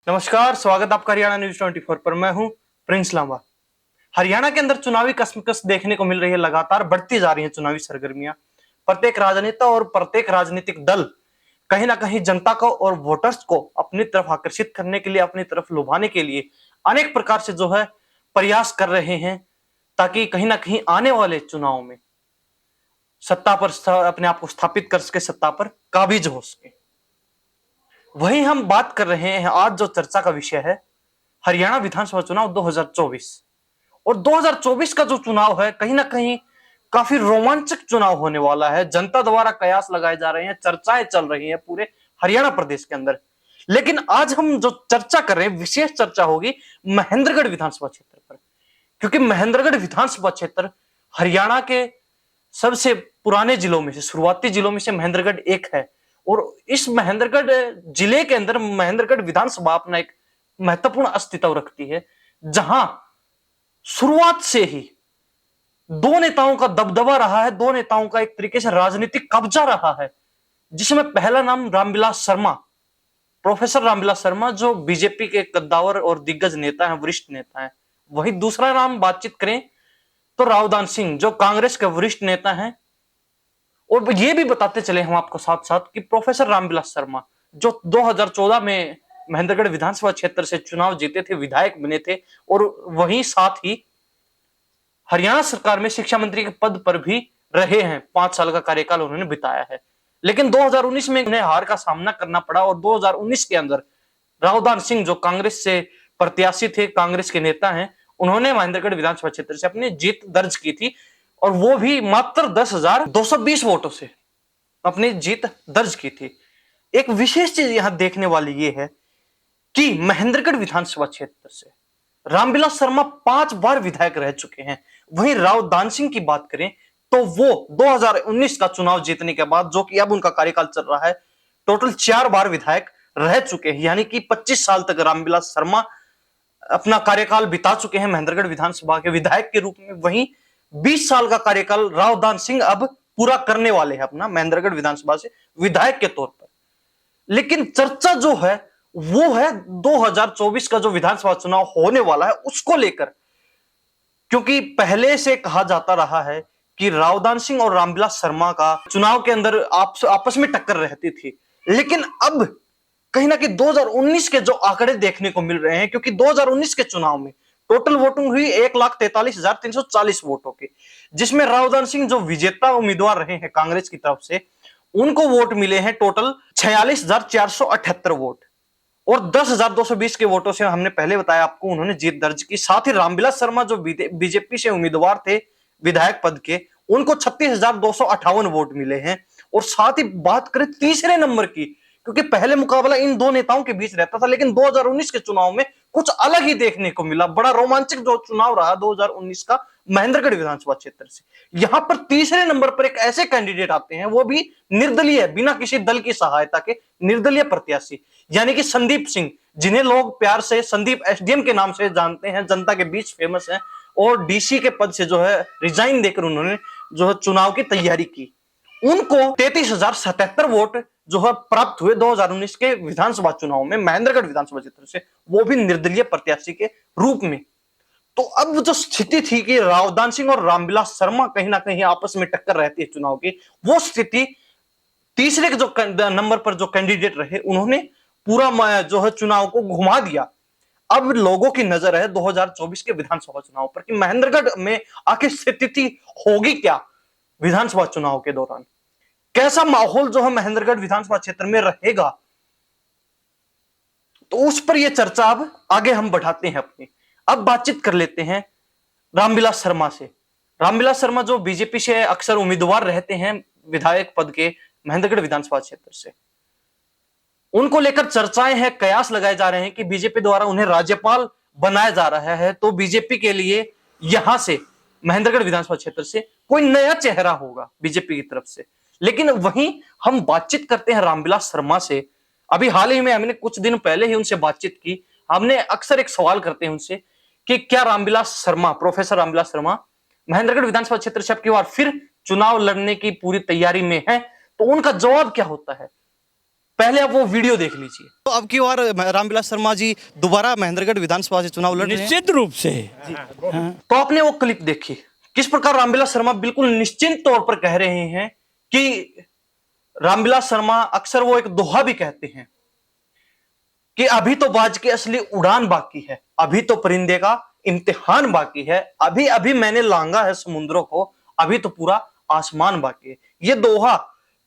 नमस्कार, स्वागत आपका हरियाणा न्यूज 24 पर। मैं हूं प्रिंस लांबा। हरियाणा के अंदर चुनावी कश्मकश देखने को मिल रही है, लगातार बढ़ती जा रही है चुनावी सरगर्मियां। प्रत्येक राजनेता और प्रत्येक राजनीतिक दल कहीं ना कहीं जनता को और वोटर्स को अपनी तरफ आकर्षित करने के लिए, अपनी तरफ लुभाने के लिए अनेक प्रकार से जो है प्रयास कर रहे हैं, ताकि कहीं ना कहीं आने वाले चुनाव में सत्ता पर अपने आप को स्थापित कर सके, सत्ता पर काबिज हो सके। वहीं हम बात कर रहे हैं, आज जो चर्चा का विषय है हरियाणा विधानसभा चुनाव 2024। और 2024 का जो चुनाव है, कहीं ना कहीं काफी रोमांचक चुनाव होने वाला है। जनता द्वारा कयास लगाए जा रहे हैं, चर्चाएं चल रही हैं पूरे हरियाणा प्रदेश के अंदर। लेकिन आज हम जो चर्चा कर रहे हैं, विशेष चर्चा होगी महेंद्रगढ़ विधानसभा क्षेत्र पर, क्योंकि महेंद्रगढ़ विधानसभा क्षेत्र हरियाणा के सबसे पुराने जिलों में से, शुरुआती जिलों में से महेंद्रगढ़ एक है। और इस महेंद्रगढ़ जिले के अंदर महेंद्रगढ़ विधानसभा अपना एक महत्वपूर्ण अस्तित्व रखती है, जहां शुरुआत से ही दो नेताओं का दबदबा रहा है, दो नेताओं का एक तरीके से राजनीतिक कब्जा रहा है, जिसमें पहला नाम रामविलास शर्मा, प्रोफेसर रामविलास शर्मा, जो बीजेपी के कद्दावर और दिग्गज नेता हैं, वरिष्ठ नेता हैं। वही दूसरा नाम बातचीत करें तो रावदान सिंह, जो कांग्रेस के वरिष्ठ नेता हैं। और ये भी बताते चले हम आपको साथ साथ कि प्रोफेसर रामविलास शर्मा, जो 2014 में महेंद्रगढ़ विधानसभा क्षेत्र से चुनाव जीते थे, विधायक बने थे, और वहीं साथ ही हरियाणा सरकार में शिक्षा मंत्री के पद पर भी रहे हैं। 5 साल का कार्यकाल उन्होंने बिताया है। लेकिन 2019 में उन्हें हार का सामना करना पड़ा, और 2019 के अंदर रावदान सिंह, जो कांग्रेस से प्रत्याशी थे, कांग्रेस के नेता हैं, उन्होंने महेंद्रगढ़ विधानसभा क्षेत्र से अपनी जीत दर्ज की थी, और वो भी मात्र 10,220 वोटों से अपनी जीत दर्ज की थी। एक विशेष चीज यहां देखने वाली ये है कि महेंद्रगढ़ विधानसभा क्षेत्र से रामविलास शर्मा 5 बार विधायक रह चुके हैं। वहीं रावदान सिंह की बात करें तो वो 2019 का चुनाव जीतने के बाद, जो कि अब उनका कार्यकाल चल रहा है, टोटल 4 बार विधायक रह चुके हैं। यानी कि 25 साल तक रामविलास शर्मा अपना कार्यकाल बिता चुके हैं महेंद्रगढ़ विधानसभा के विधायक के रूप में। वहीं 20 साल का कार्यकाल रावदान सिंह अब पूरा करने वाले हैं अपना महेंद्रगढ़ विधानसभा से विधायक के तौर पर। लेकिन चर्चा जो है वो है 2024 का जो विधानसभा चुनाव होने वाला है उसको लेकर, क्योंकि पहले से कहा जाता रहा है कि रावदान सिंह और रामविलास शर्मा का चुनाव के अंदर आपस में टक्कर रहती थी। लेकिन अब कहीं ना कहीं 2019 के जो आंकड़े देखने को मिल रहे हैं, क्योंकि 2019 के चुनाव में टोटल वोटिंग हुई 1,43,340 वोटों की, जिसमें रावदान सिंह जो विजेता उम्मीदवार रहे हैं कांग्रेस की तरफ से, उनको वोट मिले हैं टोटल 46,478 वोट, और 10,220 के वोटों से, हमने पहले बताया आपको, उन्होंने जीत दर्ज की। साथ ही रामविलास शर्मा, जो बीजेपी से उम्मीदवार थे विधायक पद के, उनको 36,258 वोट मिले हैं। और साथ ही बात करें तीसरे नंबर की, क्योंकि पहले मुकाबला इन दो नेताओं के बीच रहता था, लेकिन 2019 के चुनाव में कुछ अलग ही देखने को मिला। बड़ा रोमांचक जो चुनाव रहा 2019 का महेंद्रगढ़ विधानसभा क्षेत्र से। यहां पर तीसरे नंबर पर एक ऐसे कैंडिडेट आते हैं, वो भी निर्दलीय, बिना किसी दल की सहायता के निर्दलीय प्रत्याशी, यानी कि संदीप सिंह, जिन्हें लोग प्यार से संदीप एसडीएम के नाम से जानते हैं, जनता के बीच फेमस है। और डीसी के पद से जो है रिजाइन देकर उन्होंने जो है चुनाव की तैयारी की। उनको 33,077 वोट जो है प्राप्त हुए 2019 के विधानसभा चुनाव में महेंद्रगढ़ विधानसभा क्षेत्र से, वो भी निर्दलीय प्रत्याशी के रूप में। तो अब जो स्थिति थी कि रावदान सिंह और रामविलास शर्मा कहीं ना कहीं आपस में टक्कर रहती है चुनाव की, वो स्थिति तीसरे के जो नंबर पर जो कैंडिडेट रहे, उन्होंने पूरा जो है चुनाव को घुमा दिया। अब लोगों की नजर है 2024 के विधानसभा चुनाव पर कि महेंद्रगढ़ में आखिर स्थिति होगी क्या विधानसभा चुनाव के दौरान, कैसा माहौल जो है महेंद्रगढ़ विधानसभा क्षेत्र में रहेगा। तो उस पर यह चर्चा अब आगे हम बढ़ाते हैं अपनी। अब बातचीत कर लेते हैं रामविलास शर्मा से। रामविलास शर्मा जो बीजेपी से अक्सर उम्मीदवार रहते हैं विधायक पद के महेंद्रगढ़ विधानसभा क्षेत्र से, उनको लेकर चर्चाएं हैं, कयास लगाए जा रहे हैं कि बीजेपी द्वारा उन्हें राज्यपाल बनाया जा रहा है, तो बीजेपी के लिए यहां से महेंद्रगढ़ विधानसभा क्षेत्र से कोई नया चेहरा होगा बीजेपी की तरफ से। लेकिन वहीं हम बातचीत करते हैं रामविलास शर्मा से। अभी हाल ही में हमने कुछ दिन पहले ही उनसे बातचीत की। हमने अक्सर एक सवाल करते हैं उनसे कि क्या रामविलास शर्मा, प्रोफेसर रामविलास शर्मा महेंद्रगढ़ विधानसभा क्षेत्र से अब की बार फिर चुनाव लड़ने की पूरी तैयारी में है, तो उनका जवाब क्या होता है। पहले आप वो वीडियो देख लीजिए। तो अब की बार रामविलास शर्मा जी दोबारा महेंद्रगढ़ विधानसभा से चुनाव लड़ रहे हैं, निश्चित रूप से। तो आपने वो क्लिप देखी, किस प्रकार रामविलास शर्मा बिल्कुल निश्चिंत तौर पर कह रहे हैं कि रामविलास शर्मा अक्सर वो एक दोहा भी कहते हैं कि अभी तो बाज की असली उड़ान बाकी है, अभी तो परिंदे का इम्तिहान बाकी है, अभी अभी मैंने लांगा है समुद्रों को, अभी तो पूरा आसमान बाकी है। ये दोहा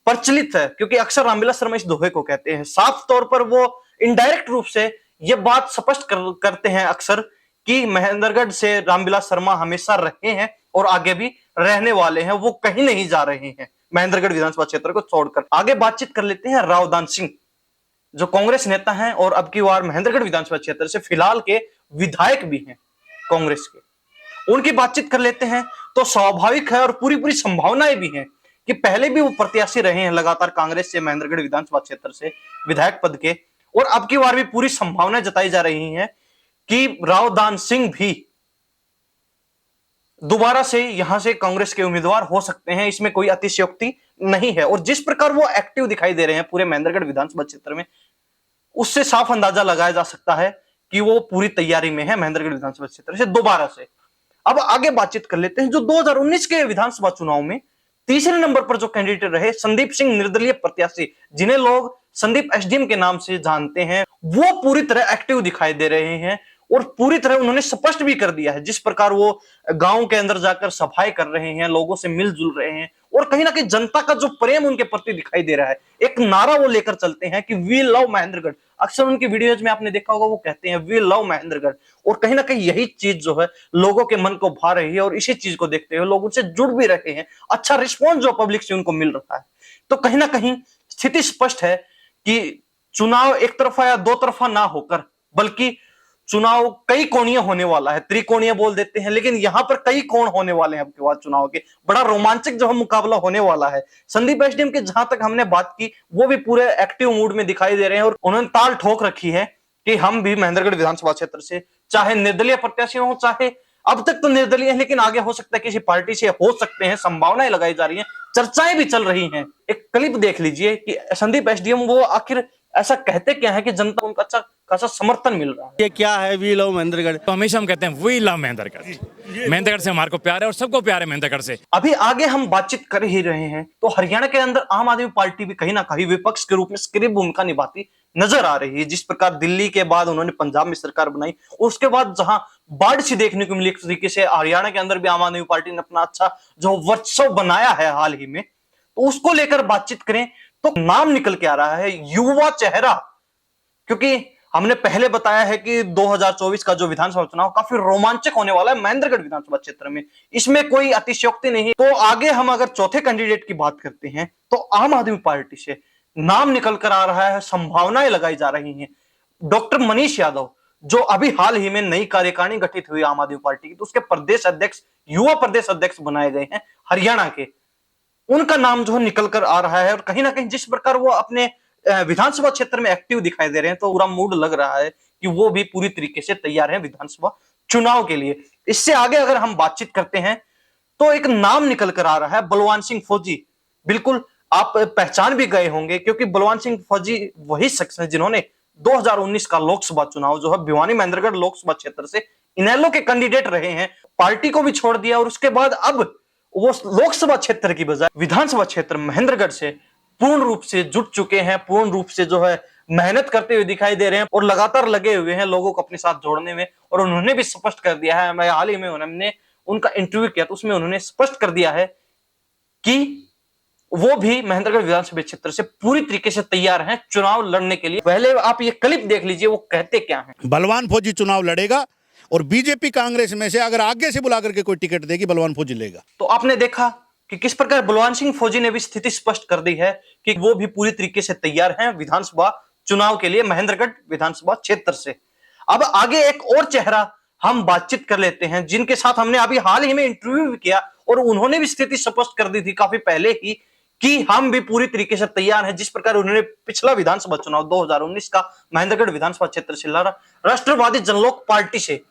प्रचलित है क्योंकि अक्सर रामविलास शर्मा इस दोहे को कहते हैं। साफ तौर पर वो इनडायरेक्ट रूप से ये बात स्पष्ट करते हैं अक्सर कि महेंद्रगढ़ से रामविलास शर्मा हमेशा रहे हैं और आगे भी रहने वाले हैं, वो कहीं नहीं जा रहे हैं महेंद्रगढ़ विधानसभा क्षेत्र को छोड़कर। आगे बातचीत कर लेते हैं रावदान सिंह, जो कांग्रेस नेता हैं और अब की बार महेंद्रगढ़ विधानसभा क्षेत्र से फिलहाल के विधायक भी हैं कांग्रेस के। उनकी बातचीत कर लेते हैं। तो स्वाभाविक है और पूरी पूरी संभावनाएं भी हैं कि पहले भी वो प्रत्याशी रहे हैं लगातार कांग्रेस से महेंद्रगढ़ विधानसभा क्षेत्र से विधायक पद के, और अब की बार भी पूरी संभावनाएं जताई जा रही हैं कि रावदान सिंह भी दोबारा से यहां से कांग्रेस के उम्मीदवार हो सकते हैं। इसमें कोई अतिशयोक्ति नहीं है। और जिस प्रकार वो एक्टिव दिखाई दे रहे हैं पूरे महेंद्रगढ़ विधानसभा क्षेत्र में, उससे साफ अंदाजा लगाया जा सकता है कि वो पूरी तैयारी में है महेंद्रगढ़ विधानसभा क्षेत्र से दोबारा से। अब आगे बातचीत कर लेते हैं। जो 2019 के विधानसभा चुनाव में तीसरे नंबर पर जो कैंडिडेट रहे, संदीप सिंह, निर्दलीय प्रत्याशी, जिन्हें लोग संदीप एसडीएम के नाम से जानते हैं, वो पूरी तरह एक्टिव दिखाई दे रहे हैं और पूरी तरह उन्होंने स्पष्ट भी कर दिया है जिस प्रकार वो गांव के अंदर जाकर सभाएं कर रहे हैं, लोगों से मिलजुल रहे हैं और कहीं ना कहीं जनता का जो प्रेम उनके प्रति दिखाई दे रहा है। एक नारा वो लेकर चलते हैं कि वी लव महेंद्रगढ़। अक्सर उनकी वीडियोज में आपने देखा होगा वो कहते हैं वी लव महेंद्रगढ़, और कहीं ना कहीं यही चीज जो है लोगों के मन को भा रही है और इसी चीज को देखते हुए लोग उनसे जुड़ भी रहे हैं। अच्छा रिस्पॉन्स जो पब्लिक से उनको मिल रहा है, तो कहीं ना कहीं स्थिति स्पष्ट है कि चुनाव एक तरफा या दो तरफा ना होकर बल्कि चुनाव कई कोणीय होने वाला है। त्रिकोणीय बोल देते हैं, लेकिन यहां पर कई कोण होने वाले हैं अब के बाद चुनाव के। बड़ा रोमांचक जो है मुकाबला होने वाला है। संदीप एसडीएम के जहां तक हमने बात की, वो भी पूरे एक्टिव मूड में दिखाई दे रहे हैं और उन्होंने ताल ठोक रखी है कि हम भी महेंद्रगढ़ विधानसभा क्षेत्र से, चाहे निर्दलीय प्रत्याशी हो, चाहे अब तक तो निर्दलीय है लेकिन आगे हो सकता है किसी पार्टी से हो सकते हैं, संभावनाएं लगाई जा रही हैं, चर्चाएं भी चल रही हैं। एक क्लिप देख लीजिए कि संदीप एसडीएम वो आखिर ऐसा कहते क्या है कि जनता को उनका अच्छा खासा समर्थन मिल रहा है। ये क्या है वी लव महेंद्रगढ़? तो हमेशा हम कहते हैं वी लव महेंद्रगढ़। महेंद्रगढ़ से हमारे को प्यार है और सबको प्यार है महेंद्रगढ़ से। अभी आगे हम बातचीत कर ही रहे हैं तो हरियाणा के अंदर आम आदमी पार्टी भी कहीं ना कहीं विपक्ष के रूप में सक्रिय भूमिका निभाती नजर आ रही है। जिस प्रकार दिल्ली के बाद उन्होंने पंजाब में सरकार बनाई, उसके बाद जहां बाढ़ सी देखने को मिली, एक तरीके से हरियाणा के अंदर भी आम आदमी पार्टी ने अपना अच्छा जो वर्चस्व बनाया है हाल ही में, तो उसको लेकर बातचीत करें तो नाम निकल के आ रहा है युवा चेहरा। क्योंकि हमने पहले बताया है कि 2024 का जो विधानसभा चुनाव काफी रोमांचक होने वाला है महेंद्रगढ़ विधानसभा क्षेत्र में, इसमें कोई अतिशयोक्ति नहीं। तो आगे हम अगर चौथे कैंडिडेट की बात करते हैं तो आम आदमी पार्टी से नाम निकल कर आ रहा है, संभावनाएं लगाई जा रही हैं। डॉक्टर मनीष यादव, जो अभी हाल ही में नई कार्यकारिणी गठित हुई आम आदमी पार्टी की, तो उसके प्रदेश अध्यक्ष, युवा प्रदेश अध्यक्ष बनाए गए हैं हरियाणा के, उनका नाम जो है निकल कर आ रहा है। और कहीं ना कहीं जिस प्रकार वो अपने विधानसभा क्षेत्र में एक्टिव दिखाई दे रहे हैं, तो पूरा मूड लग रहा है कि वो भी पूरी तरीके से तैयार हैं विधानसभा चुनाव के लिए। इससे आगे अगर हम बातचीत करते हैं तो एक नाम निकल कर आ रहा है बलवान सिंह फौजी। बिल्कुल आप पहचान भी गए होंगे क्योंकि बलवान सिंह फौजी वही शख्स है जिन्होंने 2019 का लोकसभा चुनाव जो है भिवानी महेंद्रगढ़ लोकसभा क्षेत्र से इनेलो के कैंडिडेट रहे हैं, पार्टी को भी छोड़ दिया और उसके बाद अब वो लोकसभा क्षेत्र की बजाय विधानसभा क्षेत्र महेंद्रगढ़ से पूर्ण रूप से जुट चुके हैं, पूर्ण रूप से जो है मेहनत करते हुए दिखाई दे रहे हैं और लगातार लगे हुए हैं लोगों को अपने साथ जोड़ने में। और उन्होंने भी स्पष्ट कर दिया है, मैं हाल ही में हमने उनका इंटरव्यू किया तो उसमें उन्होंने स्पष्ट कर दिया है कि वो भी महेंद्रगढ़ विधानसभा क्षेत्र से पूरी तरीके से तैयार हैं चुनाव लड़ने के लिए। पहले आप ये क्लिप देख लीजिए वो कहते क्या हैं। बलवान फौजी चुनाव लड़ेगा और बीजेपी कांग्रेस में से अगर आगे से बुला करके कोई टिकट देगी बलवान फौजी लेगा। तो आपने देखा कि किस प्रकार बलवान सिंह फौजी ने भी स्थिति स्पष्ट कर दी है कि वो भी पूरी तरीके से तैयार हैं विधानसभा चुनाव के लिए महेंद्रगढ़ विधानसभा क्षेत्र से। अब आगे एक और चेहरा हम बातचीत कर लेते हैं जिनके साथ हमने अभी हाल ही में इंटरव्यू भी किया और उन्होंने भी स्थिति स्पष्ट कर दी थी काफी पहले ही कि हम भी पूरी तरीके से तैयार हैं। जिस प्रकार उन्होंने पिछला विधानसभा चुनाव 2019 का महेंद्रगढ़ विधानसभा क्षेत्र से लड़ा, राष्ट्रवादी जनलोक पार्टी से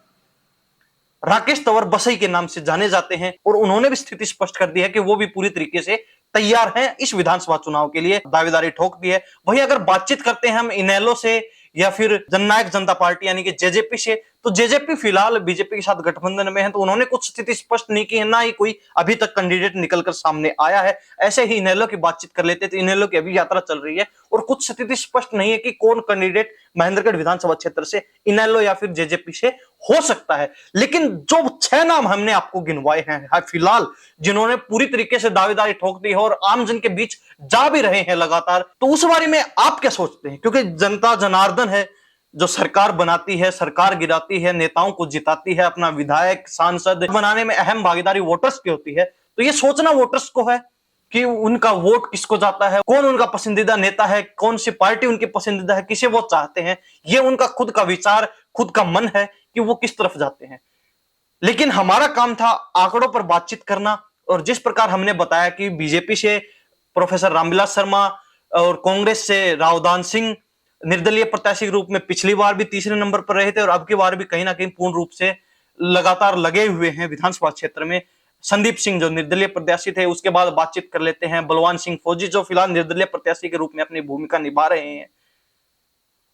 राकेश तंवर बसई के नाम से जाने जाते हैं और उन्होंने भी स्थिति स्पष्ट कर दी है कि वो भी पूरी तरीके से तैयार हैं इस विधानसभा चुनाव के लिए, दावेदारी ठोक दी है। वहीं अगर बातचीत करते हैं हम इनेलो से या फिर जननायक जनता पार्टी यानी कि जेजेपी से, तो जेजेपी फिलहाल बीजेपी के साथ गठबंधन में है, तो उन्होंने कुछ स्थिति स्पष्ट नहीं की है, ना ही कोई अभी तक कैंडिडेट निकलकर सामने आया है। ऐसे ही इनेलो की बातचीत कर लेते, तो इनेलो की अभी यात्रा चल रही है और कुछ स्थिति स्पष्ट नहीं है कि कौन कैंडिडेट महेंद्रगढ़ विधानसभा क्षेत्र से इनेलो या फिर जेजेपी से हो सकता है। लेकिन जो 6 नाम हमने आपको गिनवाए हैं फिलहाल, जिन्होंने पूरी तरीके से दावेदारी ठोक दी है और आम जन के बीच जा भी रहे हैं लगातार, तो उस बारे में आप क्या सोचते हैं? क्योंकि जनता जनार्दन है जो सरकार बनाती है, सरकार गिराती है, नेताओं को जिताती है, अपना विधायक सांसद बनाने में अहम भागीदारी वोटर्स की होती है। तो ये सोचना वोटर्स को है कि उनका वोट किसको जाता है, कौन उनका पसंदीदा नेता है, कौन सी पार्टी उनकी पसंदीदा है, किसे वो चाहते हैं। ये उनका खुद का विचार, खुद का मन है कि वो किस तरफ जाते हैं। लेकिन हमारा काम था आंकड़ों पर बातचीत करना, और जिस प्रकार हमने बताया कि बीजेपी से प्रोफेसर रामविलास शर्मा और कांग्रेस से रावदान सिंह निर्दलीय प्रत्याशी के रूप में पिछली बार भी तीसरे नंबर पर रहे थे और अब की बार भी कहीं ना कहीं पूर्ण रूप से लगातार लगे हुए हैं विधानसभा क्षेत्र में। संदीप सिंह जो निर्दलीय प्रत्याशी थे, उसके बाद बातचीत कर लेते हैं बलवान सिंह फौजी जो फिलहाल निर्दलीय प्रत्याशी के रूप में अपनी भूमिका निभा रहे हैं,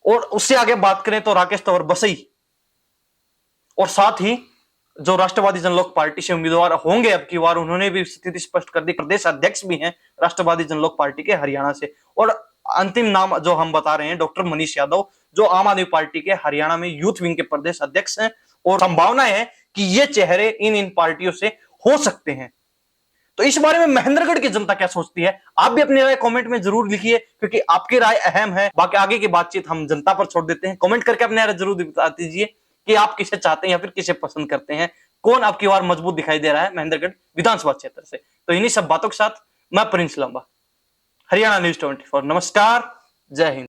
और उससे आगे बात करें तो राकेश तंवर बसई, और साथ ही जो राष्ट्रवादी जनलोक पार्टी से उम्मीदवार होंगे अब की बार, उन्होंने भी स्थिति स्पष्ट कर दी, प्रदेश अध्यक्ष भी हैं राष्ट्रवादी जनलोक पार्टी के हरियाणा से। और अंतिम नाम जो हम बता रहे हैं डॉक्टर मनीष यादव, जो आम आदमी पार्टी के हरियाणा में यूथ विंग के प्रदेश अध्यक्ष हैं, और संभावना है कि ये चेहरे इन पार्टियों से हो सकते हैं। तो इस बारे में महेंद्रगढ़ की जनता क्या सोचती है, आप भी अपनी राय कमेंट में जरूर लिखिए, क्योंकि आपकी राय अहम है। बाकी आगे की बातचीत हम जनता पर छोड़ देते हैं। कमेंट करके अपनी राय जरूर बता दीजिए कि आप किसे चाहते हैं या फिर किसे पसंद करते हैं, कौन आपकी बार मजबूत दिखाई दे रहा है महेंद्रगढ़ विधानसभा क्षेत्र से। तो इन्हीं सब बातों के साथ मैं प्रिंस लांबा, हरियाणा न्यूज 24। नमस्कार, जय हिंद।